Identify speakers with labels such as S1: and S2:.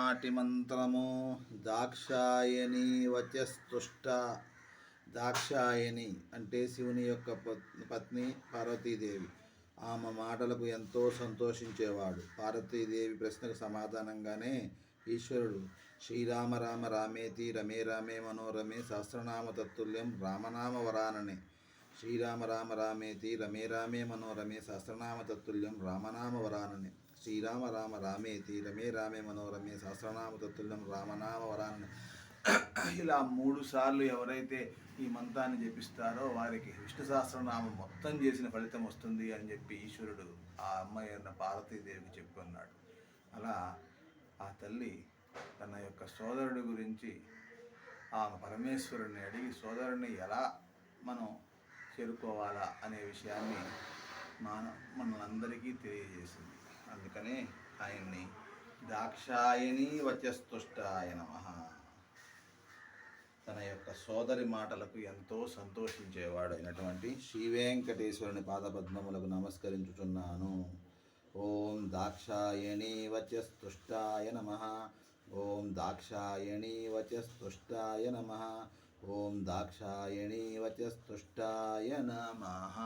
S1: ఆనాటి మంత్రము. దాక్షాయణి వచస్తుష్ట. దాక్షాయణి అంటే శివుని యొక్క పత్ని పార్వతీదేవి. ఆమె మాటలకు ఎంతో సంతోషించేవాడు. పార్వతీదేవి ప్రశ్నకు సమాధానంగానే ఈశ్వరుడు శ్రీరామ రామ రామేతి రమే రామే మనోరమే సహస్రనామ తత్తుల్యం రామనామ వరాననే. శ్రీరామ రామ రామేతి రమే రామే మనోరమే సహస్రనామ తత్తుల్యం రామనామ వరాననే. శ్రీరామ రామ రామేతి రమే రామే మనోరమే సహస్రనామ తత్తుల్యం రామనామ వరాననే. ఇలా 3 సార్లు ఎవరైతే ఈ మంత్రాన్ని జపిస్తారో వారికి విష్ణు సహస్రనామం మొత్తం చేసిన ఫలితం వస్తుంది అని చెప్పి ఈశ్వరుడు ఆ అమ్మాయి అన్న పార్వతీదేవికి చెప్పి ఉన్నాడు. అలా ఆ తల్లి తన యొక్క సోదరుడి గురించి ఆమె పరమేశ్వరుడిని అడిగి సోదరుడిని ఎలా మనం చేరుకోవాలా అనే విషయాన్ని మనందరికీ తెలియజేసింది. అందుకనే ఆయన్ని దాక్షాయణి వచస్తుష్టాయ నమః. తన యొక్క సోదరి మాటలకు ఎంతో సంతోషించేవాడు అయినటువంటి శ్రీ వెంకటేశ్వరుని పాదపద్మములకు నమస్కరించుచున్నాను. ఓం దాక్షాయణి వచస్తుష్టాయ నమః. ఓం దాక్షాయణి వచస్తుష్టాయ నమః. ఓం దాక్షాయణి వచస్తుష్టాయ నమః.